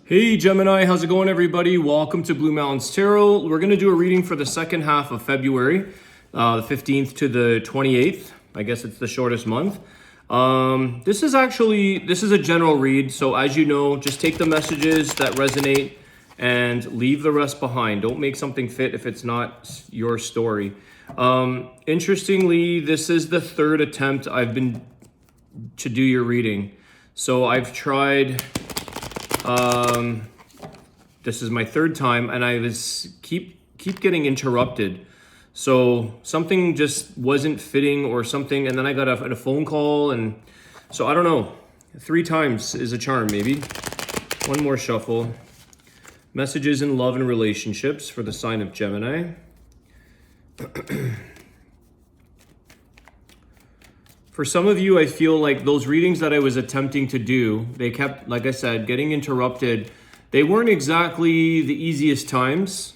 Hey Gemini, how's it going everybody? Welcome to Blue Mountains Tarot. We're going to do a reading for the second half of February, the 15th to the 28th. I guess it's the shortest month. This is a general read, so as you know, just take the messages that resonate and leave the rest behind. Don't make something fit if it's not your story. Interestingly, this is the third attempt I've been to do your reading. So I've tried... this is my third time, and I was keep getting interrupted. So something just wasn't fitting or something, and then I got a phone call, and so I don't know. 3 times is a charm, maybe. One more shuffle. Messages in love and relationships for the sign of Gemini. For some of you, I feel like those readings that I was attempting to do, they kept, like I said, getting interrupted. They weren't exactly the easiest times.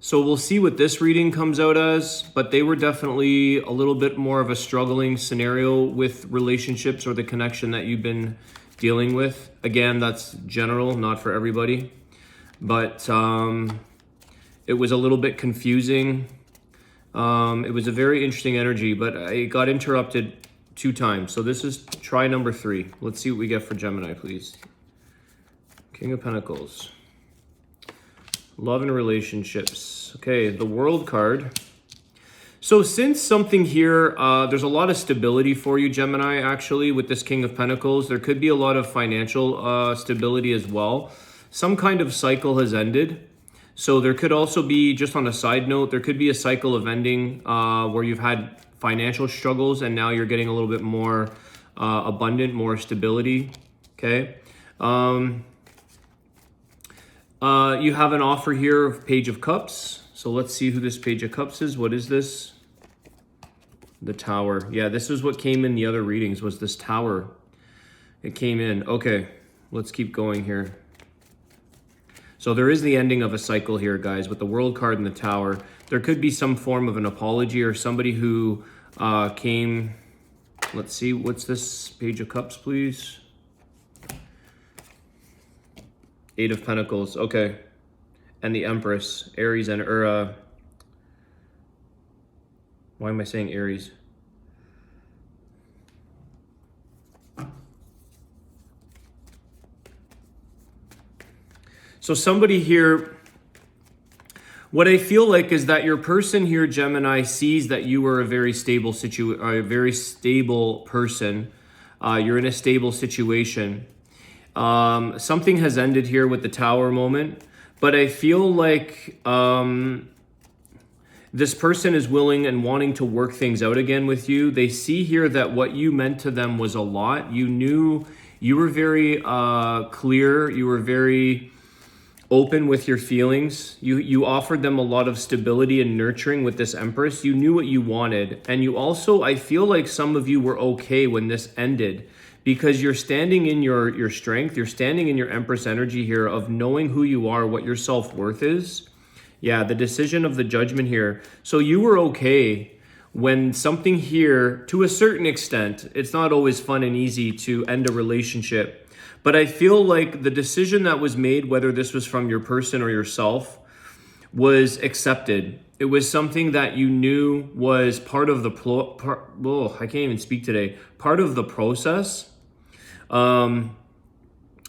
So we'll see what this reading comes out as, but they were definitely a little bit more of a struggling scenario with relationships or the connection that you've been dealing with. Again, that's general, not for everybody. But it was a little bit confusing. It was a very interesting energy, but I got interrupted 2 times. So this is try number 3. Let's see what we get for Gemini, please. King of Pentacles. Love and relationships. Okay, the World card. So since something here, there's a lot of stability for you, Gemini, actually, with this King of Pentacles. There could be a lot of financial stability as well. Some kind of cycle has ended. So there could also be, just on a side note, there could be a cycle of ending where you've had financial struggles and now you're getting a little bit more abundant, more stability. Okay. You have an offer here of Page of Cups. So let's see who this Page of Cups is. What is this? The Tower. Yeah, this is what came in the other readings, was this Tower. It came in. Okay, let's keep going here. So there is the ending of a cycle here, guys, with the World card and the Tower. There could be some form of an apology or somebody who came... Let's see, what's this Page of Cups, please? 8 of Pentacles, okay. And the Empress, Aries and why am I saying Aries? So somebody here, what I feel like is that your person here, Gemini, sees that you are a very stable person. You're in a stable situation. Something has ended here with the Tower moment, but I feel like this person is willing and wanting to work things out again with you. They see here that what you meant to them was a lot. You knew, you were very clear, you were very open with your feelings. You offered them a lot of stability and nurturing with this Empress. You knew what you wanted. And you also, I feel like some of you were okay when this ended, because you're standing in your strength. You're standing in your Empress energy here of knowing who you are, what your self-worth is. Yeah, the decision of the Judgment here. So you were okay when something here, to a certain extent, it's not always fun and easy to end a relationship. But I feel like the decision that was made, whether this was from your person or yourself, was accepted. It was something that you knew was part of the I can't even speak today. Part of the process. And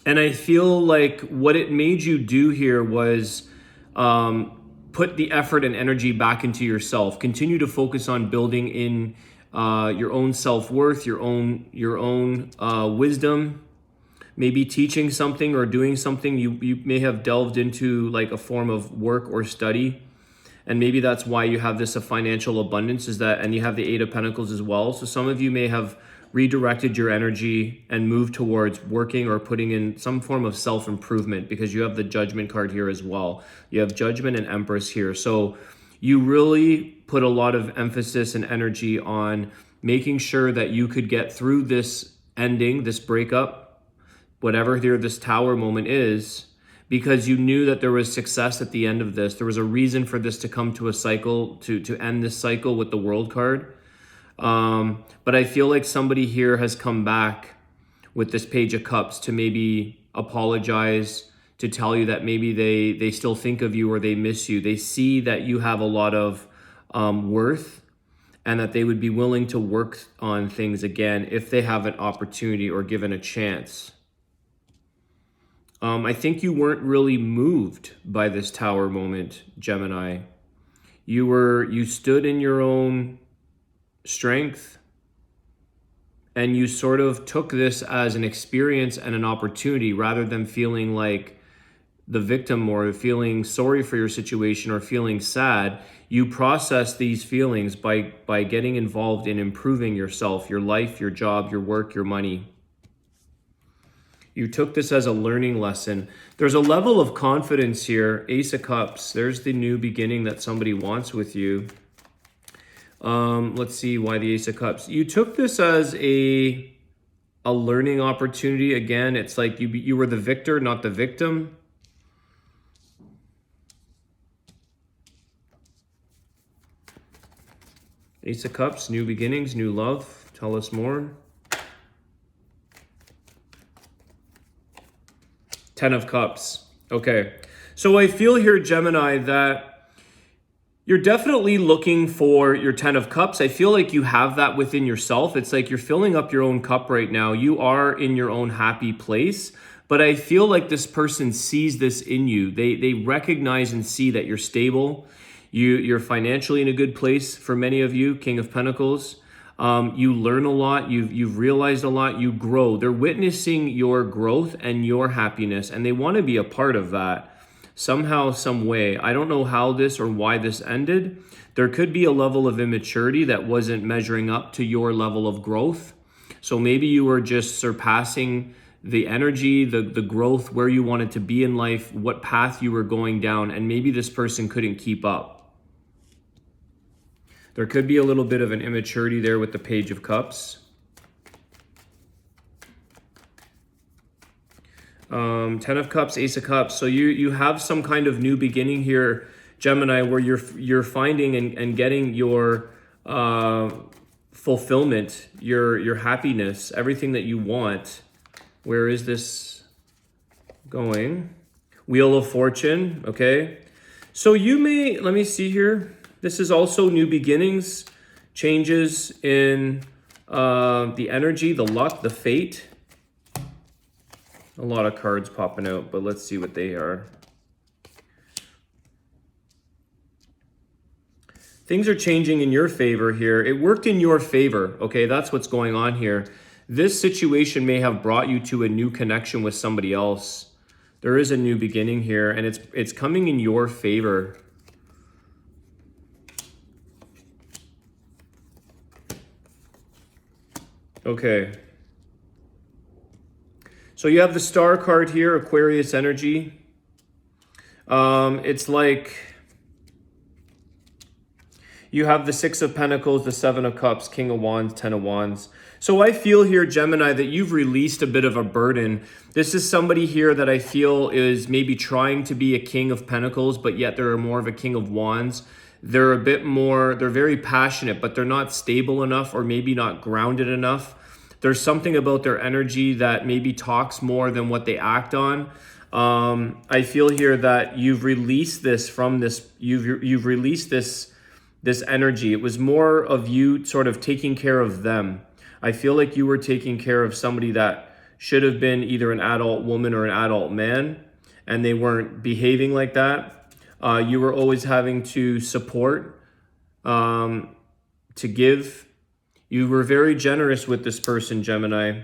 I feel like what it made you do here was put the effort and energy back into yourself. Continue to focus on building in your own self-worth, your own wisdom. Maybe teaching something or doing something you may have delved into, like a form of work or study. And maybe that's why you have this financial abundance, and you have the 8 of Pentacles as well. So some of you may have redirected your energy and moved towards working or putting in some form of self-improvement, because you have the Judgment card here as well. You have Judgment and Empress here. So you really put a lot of emphasis and energy on making sure that you could get through this ending, this breakup, whatever here this Tower moment is, because you knew that there was success at the end of this. There was a reason for this to come to a cycle, to end this cycle with the World card. But I feel like somebody here has come back with this Page of Cups to maybe apologize, to tell you that maybe they still think of you or they miss you. They see that you have a lot of worth, and that they would be willing to work on things again if they have an opportunity or given a chance. I think you weren't really moved by this Tower moment, Gemini. You stood in your own strength, and you sort of took this as an experience and an opportunity rather than feeling like the victim or feeling sorry for your situation or feeling sad. You process these feelings by getting involved in improving yourself, your life, your job, your work, your money. You took this as a learning lesson. There's a level of confidence here. Ace of Cups. There's the new beginning that somebody wants with you. Let's see why the Ace of Cups. You took this as a learning opportunity. Again, it's like you were the victor, not the victim. Ace of Cups, new beginnings, new love. Tell us more. Ten of Cups. Okay. So I feel here, Gemini, that you're definitely looking for your Ten of Cups. I feel like you have that within yourself. It's like you're filling up your own cup right now. You are in your own happy place. But I feel like this person sees this in you. They recognize and see that you're stable. You're financially in a good place for many of you, King of Pentacles. You learn a lot. You've realized a lot. You grow. They're witnessing your growth and your happiness, and they want to be a part of that somehow, some way. I don't know how this or why this ended. There could be a level of immaturity that wasn't measuring up to your level of growth. So maybe you were just surpassing the energy, the growth, where you wanted to be in life, what path you were going down, and maybe this person couldn't keep up. There could be a little bit of an immaturity there with the Page of Cups. Ten of Cups, Ace of Cups. So you have some kind of new beginning here, Gemini, where you're finding and getting your fulfillment, your happiness, everything that you want. Where is this going? Wheel of Fortune, okay. So you may, let me see here. This is also new beginnings, changes in the energy, the luck, the fate. A lot of cards popping out, but let's see what they are. Things are changing in your favor here. It worked in your favor, okay? That's what's going on here. This situation may have brought you to a new connection with somebody else. There is a new beginning here, and it's coming in your favor. Okay. So you have the Star card here, Aquarius energy. It's like you have the Six of Pentacles, the Seven of Cups, King of Wands, Ten of Wands. So I feel here, Gemini, that you've released a bit of a burden. This is somebody here that I feel is maybe trying to be a King of Pentacles, but yet they're more of a King of Wands. They're a bit more, they're very passionate, but they're not stable enough or maybe not grounded enough. There's something about their energy that maybe talks more than what they act on. I feel here that you've released this from this, you've released this energy. It was more of you sort of taking care of them. I feel like you were taking care of somebody that should have been either an adult woman or an adult man, and they weren't behaving like that. You were always having to support, to give. You were very generous with this person, Gemini.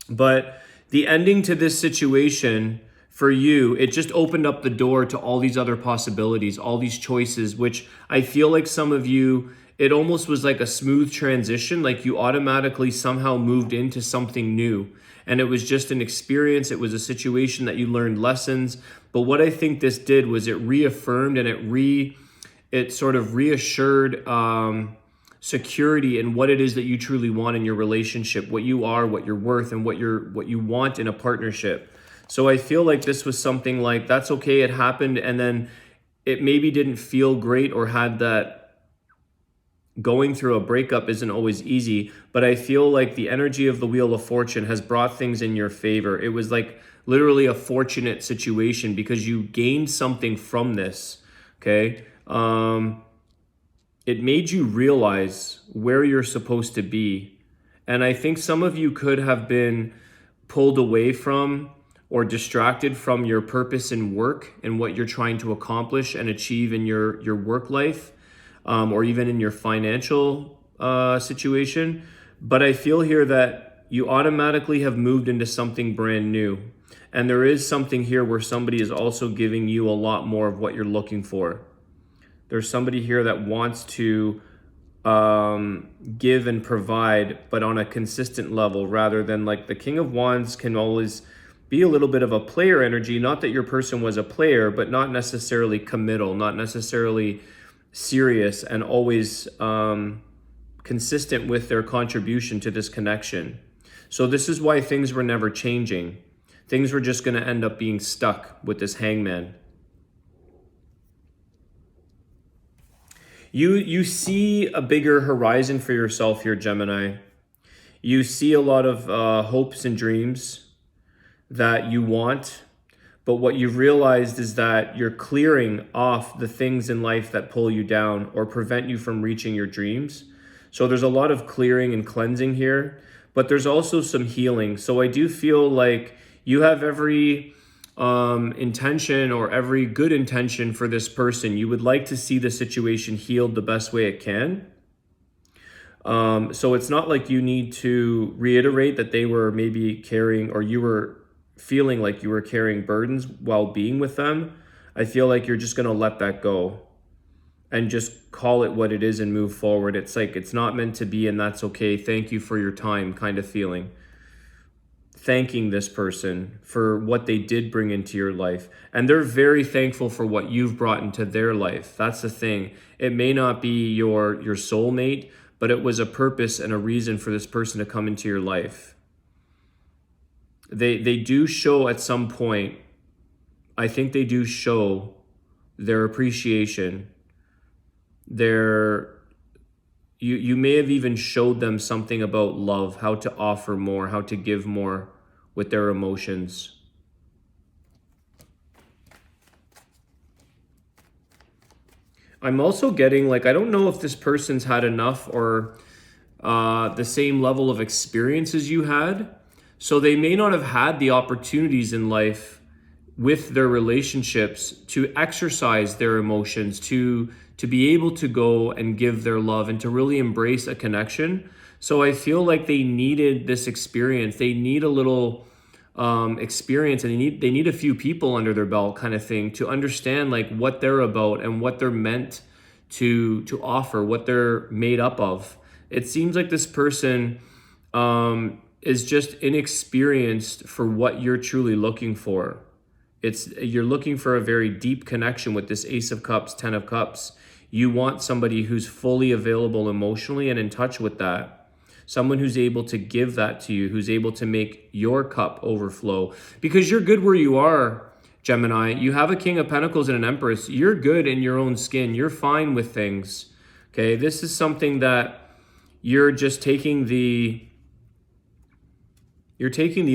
But the ending to this situation for you, it just opened up the door to all these other possibilities, all these choices, which I feel like some of you, it almost was like a smooth transition, like you automatically somehow moved into something new. And it was just an experience. It was a situation that you learned lessons. But what I think this did was it reaffirmed and it sort of reassured security in what it is that you truly want in your relationship, what you are, what you're worth, and what you want in a partnership. So I feel like this was something like, that's okay, it happened, and then it maybe didn't feel great or had that going through a breakup isn't always easy, but I feel like the energy of the Wheel of Fortune has brought things in your favor. It was like literally a fortunate situation because you gained something from this, okay? It made you realize where you're supposed to be. And I think some of you could have been pulled away from or distracted from your purpose in work and what you're trying to accomplish and achieve in your work life, or even in your financial situation. But I feel here that you automatically have moved into something brand new. And there is something here where somebody is also giving you a lot more of what you're looking for. There's somebody here that wants to give and provide, but on a consistent level, rather than like the King of Wands can always be a little bit of a player energy. Not that your person was a player, but not necessarily committal, not necessarily serious, and always consistent with their contribution to this connection. So this is why things were never changing. Things were just going to end up being stuck with this Hangman. You see a bigger horizon for yourself here, Gemini. You see a lot of hopes and dreams that you want, but what you've realized is that you're clearing off the things in life that pull you down or prevent you from reaching your dreams. So there's a lot of clearing and cleansing here, but there's also some healing. So I do feel like you have every intention or every good intention for this person. You would like to see the situation healed the best way it can. So it's not like you need to reiterate that they were maybe carrying, or you were feeling like you were carrying burdens while being with them. I feel like you're just going to let that go and just call it what it is and move forward. It's like, it's not meant to be, and that's okay. Thank you for your time kind of feeling. Thanking this person for what they did bring into your life. And they're very thankful for what you've brought into their life. That's the thing. It may not be your soulmate, but it was a purpose and a reason for this person to come into your life. They do show at some point, I think they do show their appreciation. You may have even showed them something about love, how to offer more, how to give more with their emotions. I'm also getting, like, I don't know if this person's had enough or the same level of experience as you had. So they may not have had the opportunities in life with their relationships to exercise their emotions, to be able to go and give their love and to really embrace a connection. So I feel like they needed this experience. They need a little experience, and they need a few people under their belt kind of thing to understand like what they're about and what they're meant to offer, what they're made up of. It seems like this person is just inexperienced for what you're truly looking for. You're looking for a very deep connection with this Ace of Cups, Ten of Cups. You want somebody who's fully available emotionally and in touch with that. Someone who's able to give that to you, who's able to make your cup overflow. Because you're good where you are, Gemini. You have a King of Pentacles and an Empress. You're good in your own skin. You're fine with things. Okay, this is something that you're just taking the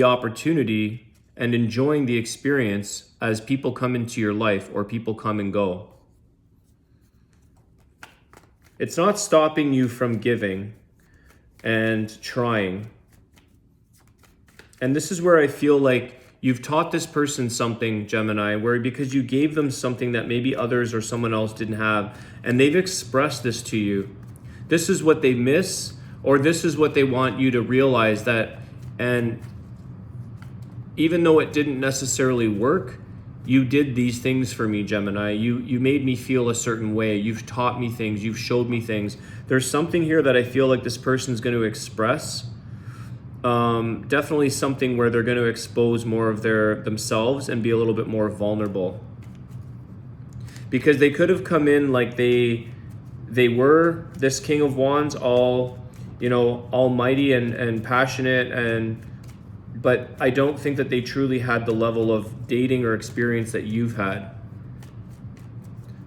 opportunity and enjoying the experience as people come into your life or people come and go. It's not stopping you from giving and trying. And this is where I feel like you've taught this person something, Gemini, where because you gave them something that maybe others or someone else didn't have, and they've expressed this to you. This is what they miss, or this is what they want you to realize that, and even though it didn't necessarily work, you did these things for me, Gemini. You made me feel a certain way. You've taught me things. You've showed me things. There's something here that I feel like this person's going to express. Definitely something where they're going to expose more of themselves and be a little bit more vulnerable. Because they could have come in like they were this King of Wands, all, almighty and passionate, but I don't think that they truly had the level of dating or experience that you've had.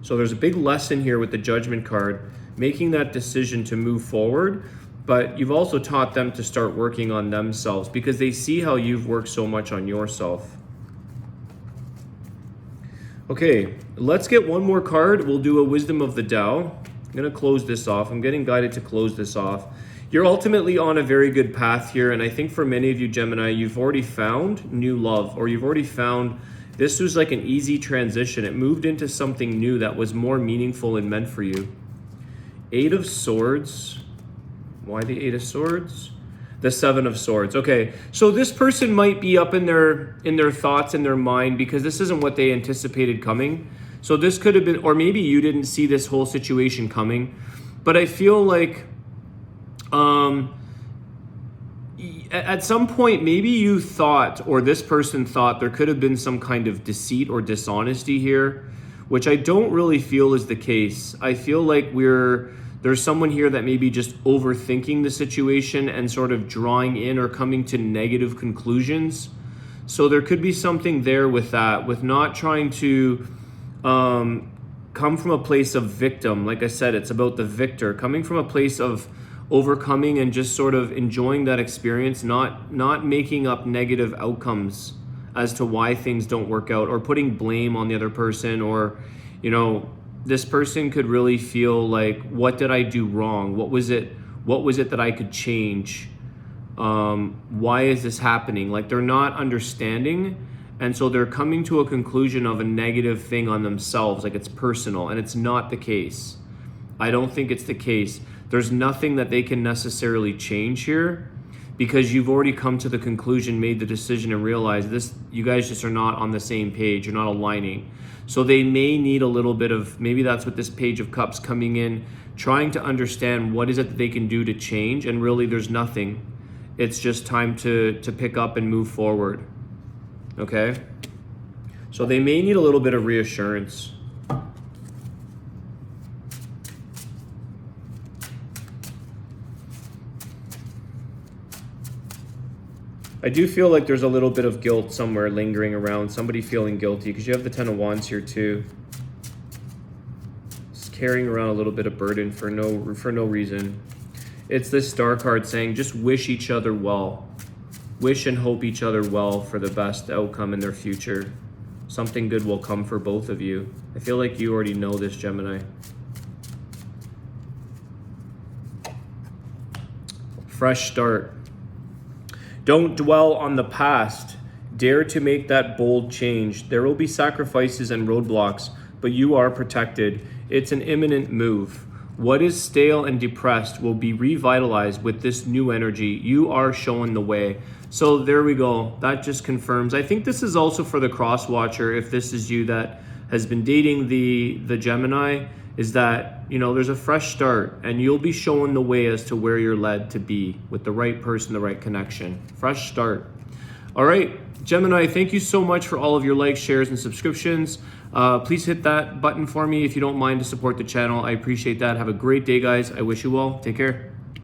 So there's a big lesson here with the Judgment card, making that decision to move forward. But you've also taught them to start working on themselves because they see how you've worked so much on yourself. Okay, let's get one more card. We'll do a Wisdom of the Tao. I'm going to close this off. I'm getting guided to close this off. You're ultimately on a very good path here, and I think for many of you, Gemini, you've already found new love, or you've already found this was like an easy transition. It moved into something new that was more meaningful and meant for you. Eight of Swords. Why the Eight of Swords? The Seven of Swords. Okay, so this person might be up in their thoughts, in their mind, because this isn't what they anticipated coming. So this could have been, or maybe you didn't see this whole situation coming, but I feel like at some point, maybe you thought, or this person thought, there could have been some kind of deceit or dishonesty here, which I don't really feel is the case. I feel like there's someone here that may be just overthinking the situation and sort of drawing in or coming to negative conclusions. So there could be something there with that, with not trying to come from a place of victim. Like I said, it's about the victor, coming from a place of overcoming and just sort of enjoying that experience, not making up negative outcomes as to why things don't work out, or putting blame on the other person, or, you know, this person could really feel like, what did I do wrong? What was it that I could change? Why is this happening? Like, they're not understanding, and so they're coming to a conclusion of a negative thing on themselves, like it's personal, and it's not the case. I don't think it's the case. There's nothing that they can necessarily change here, because you've already come to the conclusion, made the decision, and realized this, you guys just are not on the same page. You're not aligning. So they may need a little bit of, maybe that's what this Page of Cups coming in, trying to understand what is it that they can do to change, and really there's nothing. It's just time to pick up and move forward. Okay? So they may need a little bit of reassurance. I do feel like there's a little bit of guilt somewhere lingering around, somebody feeling guilty, because you have the Ten of Wands here too. Just carrying around a little bit of burden for no reason. It's this Star card saying just wish each other well. Wish and hope each other well for the best outcome in their future. Something good will come for both of you. I feel like you already know this, Gemini. Fresh start. Don't dwell on the past. Dare to make that bold change. There will be sacrifices and roadblocks, but you are protected. It's an imminent move. What is stale and depressed will be revitalized with this new energy. You are showing the way. So there we go. That just confirms. I think this is also for the cross watcher, if this is you that has been dating the Gemini, is that, you know, there's a fresh start and you'll be showing the way as to where you're led to be with the right person, the right connection. Fresh start. All right, Gemini, thank you so much for all of your likes, shares, and subscriptions. Please hit that button for me if you don't mind to support the channel. I appreciate that. Have a great day, guys. I wish you well. Take care.